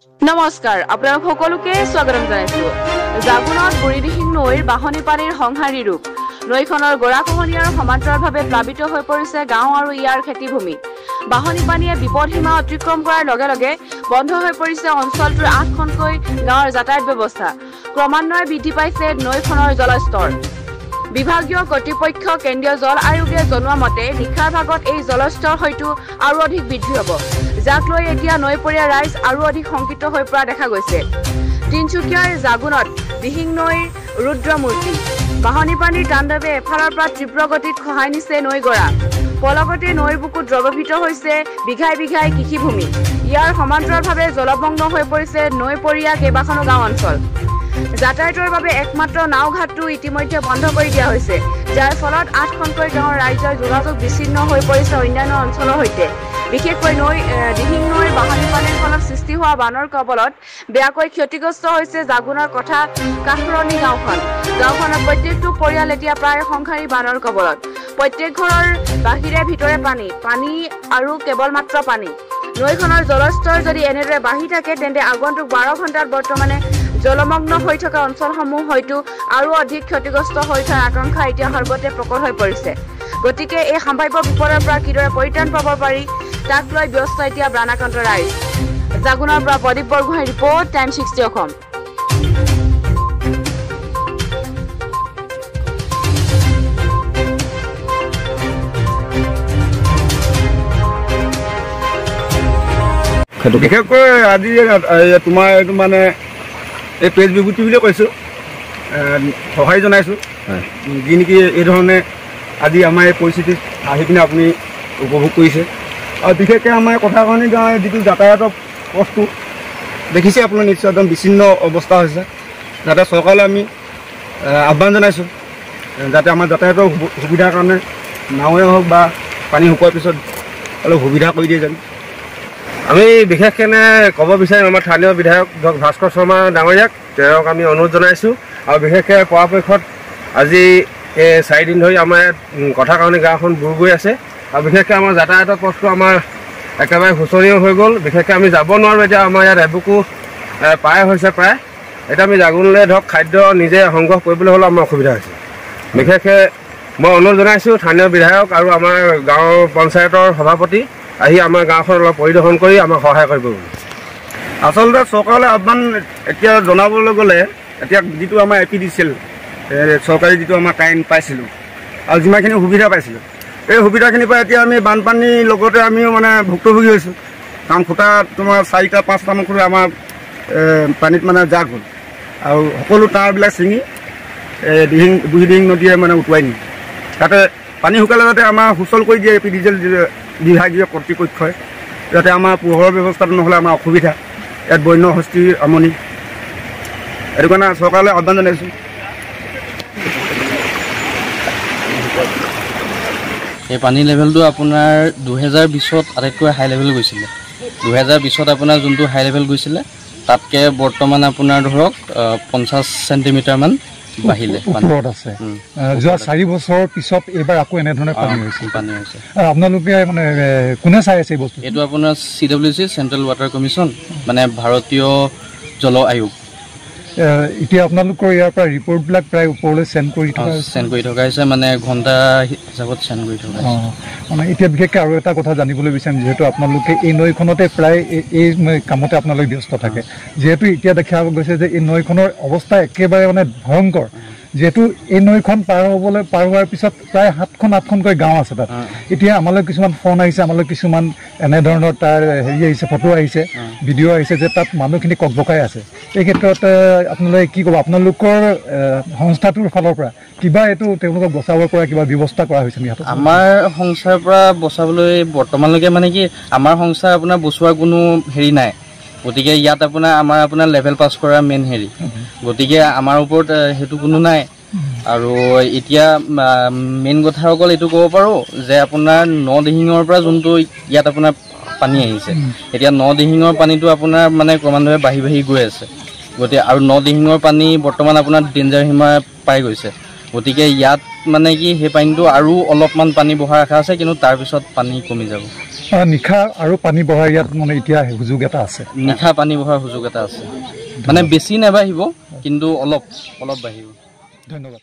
নমস্কাৰ আপোনালোক সকলোকে স্বাগতম জনাইছো জাগুনত বুঢ়ীদিহিং নৈৰ বাহনী পানীৰ সংহাৰী ৰূপ নৈখনৰ গৰাখহনীয়াৰ সমান্তৰালভাৱে প্লাবিত হৈ পৰিছে গাঁও আৰু ইয়াৰ খেতিভূমি বাহনী পানীয়ে বিপদসীমা অতিক্ৰম কৰাৰ লগে লগে বন্ধ হৈ পৰিছে অঞ্চলটোৰ ৮খনকৈ গাঁৱৰ যাতায়াত ব্যৱস্থা ক্ৰমান্বয়ে বৃদ্ধি পাইছে নৈখনৰ জলস্তৰ বিভাগীয় কৰ্তৃপক্ষ কেন্দ্ৰীয় জল আয়োগে জনোৱা মতে নিশাৰ ভাগত এই জলস্তৰ হয়তো আৰু অধিক বৃদ্ধি হ'ব যাক লৈ এতিয়া নৈপৰীয়া ৰাইজ আৰু অধিক শংকিত হৈ পৰা দেখা গৈছে তিনচুকীয়াৰ জাগুনত দিহিং নৈৰ ৰুদ্ৰমূৰ্তি বাহনী পানীৰ তাণ্ডৱে এফালৰ পৰা তীব্ৰ গতিত খহাই নিছে নৈগৰা পলকতে নৈৰ বুকুত দ্ৰৱভূত হৈছে বিঘাই বিঘাই কৃষিভূমি ইয়াৰ সমান্তৰালভাৱে জলমগ্ন হৈ পৰিছে নৈপৰীয়া কেইবাখনো গাঁও অঞ্চল যাতায়াতৰ বাবে একমাত্ৰ নাওঘাটটো ইতিমধ্যে বন্ধ কৰি দিয়া হৈছে যাৰ ফলত ৮খনকৈ গাঁৱৰ ৰাইজৰ যোগাযোগ বিচ্ছিন্ন হৈ পৰিছে অন্যান্য অঞ্চলৰ সৈতে বিশেষকৈ দিহিং নৈৰ বাহনী পানীৰ ফলত সৃষ্টি হোৱা বানৰ কবলত বেয়াকৈ ক্ষতিগ্ৰস্ত হৈছে জাগুনৰ কথা কাঠৰণী গাঁওখনৰ প্ৰত্যেকটো পৰিয়াল এতিয়া প্ৰায় সংসাৰী বানৰ কবলত প্ৰত্যেক ঘৰৰ বাহিৰে ভিতৰে পানী আৰু কেৱল মাত্ৰ পানী নৈখনৰ জলস্তৰ যদি এনেদৰে বাঢ়ি থাকে তেন্তে আগন্তুক 12 ঘণ্টাত বৰ্তমানে জলমগ্ন হৈ থকা অঞ্চলসমূহ হয়তো আৰু অধিক ক্ষতিগ্ৰস্ত হৈ থকাৰ আশংকা এতিয়া সৰ্বতে প্ৰকট হৈ পৰিছে গতিকে এই সম্ভাৱ্য বিপদৰ পৰা কিদৰে পৰিত্ৰাণ পাব পাৰি তাক লৈ ব্যস্ত এতিয়া ব্ৰাণাকান্ত ৰাইজ জাগুনৰ পৰা প্ৰদীপ বৰগোহাঁই ৰিপৰ্ট টাইম 60 অসম বিশেষকৈ আজি তোমাৰ এইটো মানে এই প্ৰেছ বিবৃতি বুলিয়ে কৈছোঁ সহায় জনাইছোঁ যি নেকি এই ধৰণে আজি আমাৰ এই পৰিস্থিতিত আহি পিনে আপুনি উপভোগ কৰিছে আৰু বিশেষকৈ আমাৰ কথাকাৰণী গাঁৱৰ যিটো যাতায়াতৰ পথটো দেখিছে আপোনাৰ নিশ্চয় একদম বিচ্ছিন্ন অৱস্থা হৈছে যাতে চৰকাৰলৈ আমি আহ্বান জনাইছোঁ যাতে আমাৰ যাতায়াতৰ সুবিধাৰ কাৰণে নাৱে হওক বা পানী শুকোৱাৰ পিছত অলপ সুবিধা কৰি দিয়ে যেন আমি বিশেষকৈ ক'ব বিচাৰিম আমাৰ স্থানীয় বিধায়ক ভাস্কৰ শৰ্মা ডাঙৰীয়াক তেওঁক আমি অনুৰোধ জনাইছোঁ আৰু বিশেষকৈ পৰাপক্ষত আজি এই 4 দিন ধৰি আমাৰ ইয়াত কথাকাৰণী গাঁওখন বুৰ গৈ আছে আৰু বিশেষকৈ আমাৰ যাতায়াতৰ পথটো আমাৰ একেবাৰে শোচনীয় হৈ গ'ল বিশেষকৈ আমি যাব নোৱাৰোঁ এতিয়া আমাৰ ইয়াত এবুকু পাৰ হৈছে প্ৰায় এতিয়া আমি জাগুনলৈ ধৰক খাদ্য নিজে সংগ্ৰহ কৰিবলৈ হ'লেও আমাৰ অসুবিধা হৈছে বিশেষকৈ মই অনুৰোধ জনাইছোঁ স্থানীয় বিধায়ক আৰু আমাৰ গাঁৱৰ পঞ্চায়তৰ সভাপতি আহি আমাৰ গাঁওখন অলপ পৰিদৰ্শন কৰি আমাক সহায় কৰিব আচলতে চৰকাৰলৈ আহ্বান এতিয়া জনাবলৈ গ'লে এতিয়া যিটো আমাৰ এপি দিছিল চৰকাৰী যিটো আমাৰ কাৰেণ্ট পাইছিলোঁ আৰু যিমানখিনি সুবিধা পাইছিলোঁ এই সুবিধাখিনিৰ পৰা এতিয়া আমি বানপানীৰ লগতে আমিও মানে ভুক্তভোগী হৈছোঁ কাৰণ খুটা তোমাৰ 4টা 5টামান খুটা আমাৰ পানীত মানে জাগ হ'ল আৰু সকলো তাঁৰবিলাক ছিঙি বুঢ়ীদিহিং নদীয়ে মানে উটুৱাই নিয়ে তাতে পানী শুকালে যাতে আমাৰ সুচল কৰি দিয়ে এপি ডিজেল বিভাগীয় কৰ্তৃপক্ষই যাতে আমাৰ পোহৰৰ ব্যৱস্থাটো নহ'লে আমাৰ অসুবিধা ইয়াত বন্য হস্তীৰ আমনি সেইটো কাৰণে চৰকাৰলৈ আহ্বান জনাইছোঁ এই পানী লেভেলটো আপোনাৰ 2020ত আটাইতকৈ হাই লেভেল গৈছিলে 2020ত আপোনাৰ যোনটো হাই লেভেল গৈছিলে তাতকৈ বৰ্তমান আপোনাৰ ধৰক 50 চেণ্টিমিটাৰমান বাঢ়িলে ওপৰত আছে যোৱা 4 বছৰৰ পিছত এইবাৰ আকৌ এনেধৰণে পানী হৈছে আপোনালোকে মানে কোনে চাই আছে এই বস্তু এইটো আপোনাৰ CWC চেণ্ট্ৰেল ৱাটাৰ কমিশ্যন মানে ভাৰতীয় জল আয়োগ এতিয়া আপোনালোকৰ ইয়াৰ পৰা ৰিপৰ্টবিলাক প্ৰায় ওপৰলৈ চেণ্ড কৰি থকা হৈছে মানে ঘণ্টা হিচাপত চেণ্ড কৰি থকা মানে এতিয়া বিশেষকৈ আৰু এটা কথা জানিবলৈ বিচাৰিম যিহেতু আপোনালোকে এই নৈখনতে প্ৰায় এই কামতে আপোনালোক ব্যস্ত থাকে যিহেতু এতিয়া দেখা গৈছে যে এই নৈখনৰ অৱস্থা একেবাৰে মানে ভয়ংকৰ যেহেতু এই নৈখন পাৰ হোৱাৰ পিছত প্ৰায় 7-8খনকৈ গাঁও আছে তাত এতিয়া আমালৈ কিছুমান ফোন আহিছে আমালৈ কিছুমান এনেধৰণৰ তাৰ হেৰি আহিছে ফটো আহিছে ভিডিঅ' আহিছে যে তাত মানুহখিনি ককবকাই আছে এই ক্ষেত্ৰত আপোনালোকে কি ক'ব আপোনালোকৰ সংস্থাটোৰ ফালৰ পৰা কিবা এইটো তেওঁলোকক বচাবৰ পৰা কিবা ব্যৱস্থা কৰা হৈছে নেকি আমাৰ সংস্থাৰ পৰা বচাবলৈ বৰ্তমানলৈকে মানে কি আমাৰ সংস্থা আপোনাৰ বচোৱাৰ কোনো হেৰি নাই গতিকে ইয়াত আপোনাৰ লেভেল পাছ কৰা মেইন হেৰি গতিকে আমাৰ ওপৰত সেইটো কোনো নাই আৰু এতিয়া মেইন কথা অকল এইটো ক'ব পাৰোঁ যে আপোনাৰ নদিহিঙৰ পৰা যোনটো ইয়াত আপোনাৰ পানী আহিছে এতিয়া নদিহিঙৰ পানীটো আপোনাৰ মানে ক্ৰমান্বয়ে বাঢ়ি গৈ আছে গতিকে আৰু নদিহিঙৰ পানী বৰ্তমান আপোনাৰ ডেঞ্জাৰ সীমা পাই গৈছে গতিকে ইয়াত মানে কি সেই পানীটো আৰু অলপমান পানী বহাৰ আশা আছে কিন্তু তাৰপিছত পানী কমি যাব নিশা আৰু পানী বঢ়াৰ ইয়াত মানে এতিয়া সুযোগ এটা আছে নিশা পানী বঢ়াৰ সুযোগ এটা আছে মানে বেছি নাবাঢ়িব কিন্তু অলপ বাঢ়িব ধন্যবাদ